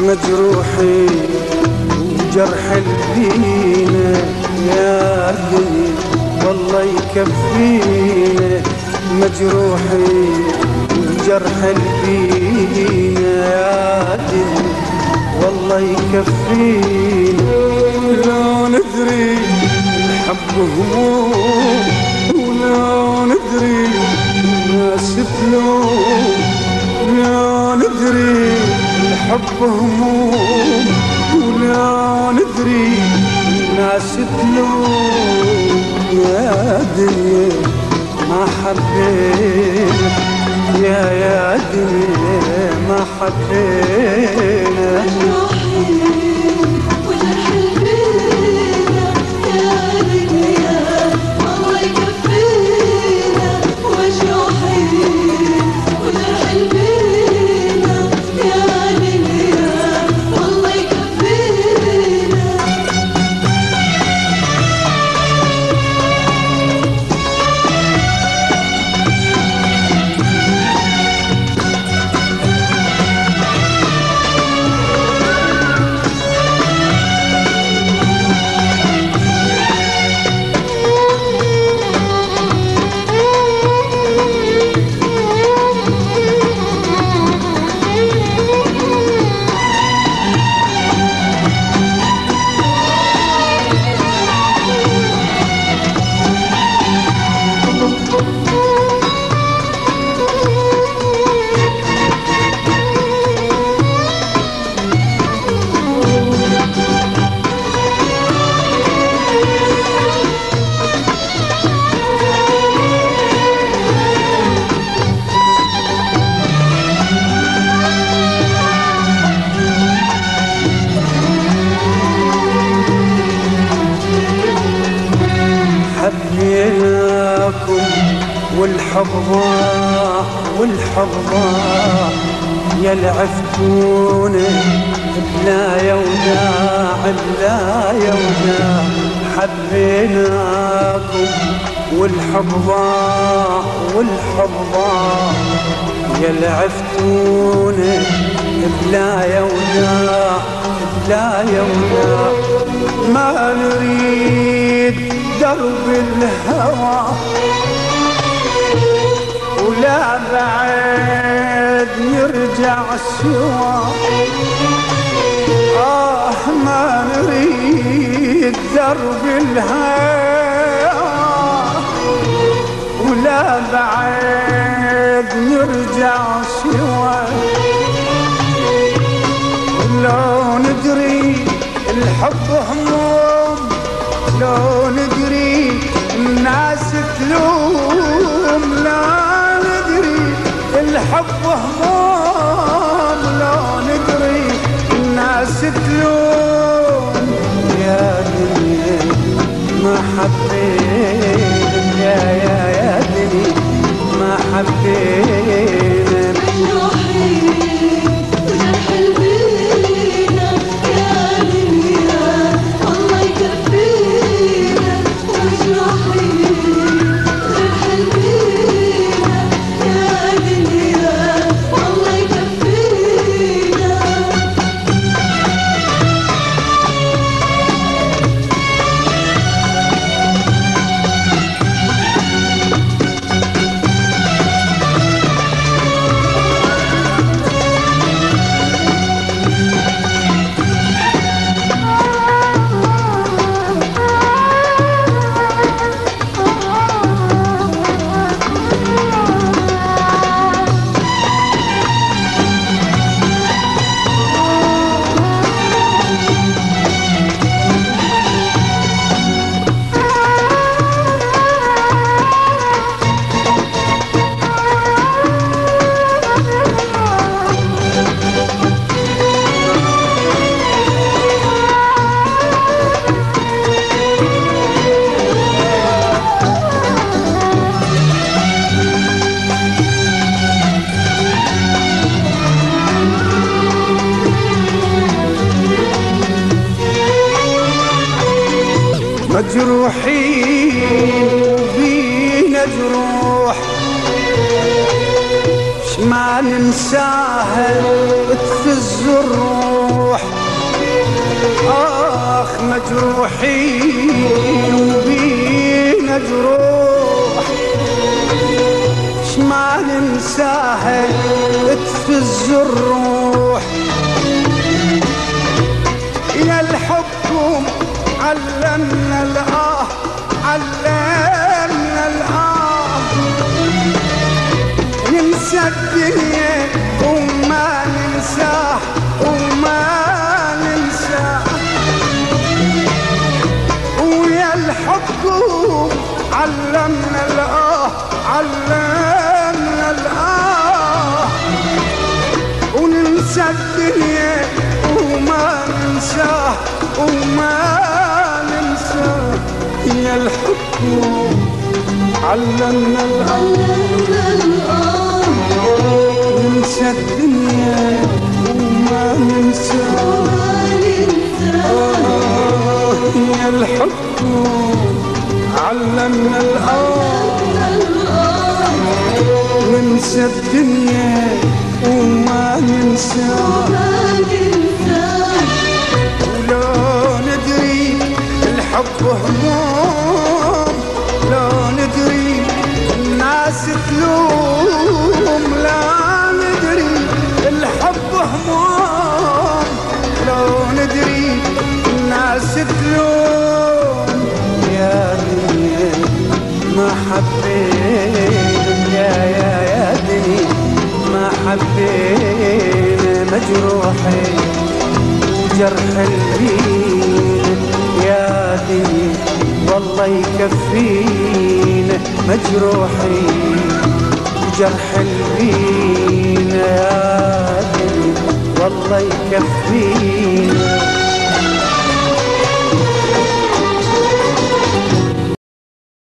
مجروحين وجرح الدين يا دنيا والله يكفينا، مجروحين وجرح الدين يا دنيا والله يكفينا. لا ندري الحب هموم ولا ندري الناس تلوم، لا ندري الحب هموم ولا ندري الناس تلوم. يا دنيا ما حبينا، يا دنيا ما حبينا. حبيناكم والحب ضاع والحب ضاع، يا العفتونا بلا يوداع بلا يوداع. حبيناكم والحب ضاع والحب ضاع، يا العفتونا بلا يوداع بلا يوداع. ما نريد درب الهوى ولا بعد يرجع سوا، ما نريد درب الهوى ولا بعد يرجع سوا. لو ندري الحب هموم، لو ندري الناس تلوم، لا ندري الحب هموم، لو ندري الناس تلوم. يا دنيا ما حبينا، يا دنيا ما حبينا. مجروحين وبينا جروح ما ننساها تفز الروح. جروح، آخ مجروحين وبينا جروح، ما ننساها تفز الروح. يا الحكم علمنا الآه، علمنا الآه، ننسى الدنيا وما ننساه، وما ننساه. ويا الحكم علمنا الآه، علمنا الآه، وننسى الدنيا وما ننساه، وما ننساه. يا الحكم علمنا الآه، ننسى الدنيا وما ننساه. يا الحكم علمنا الآه، ننسى الدنيا وما ننساه. ولو ندري الحب هموم، لو ندري الناس تلوم، لا ندري الحب هموم، لو ندري الناس تلوم. يا دنيا ما حبينا، يا دنيا ما حبينا، مجروحين وجرح البين. يا دنيا والله يكفينا، مجروحين وجرح البين. يا دنيا والله يكفينا.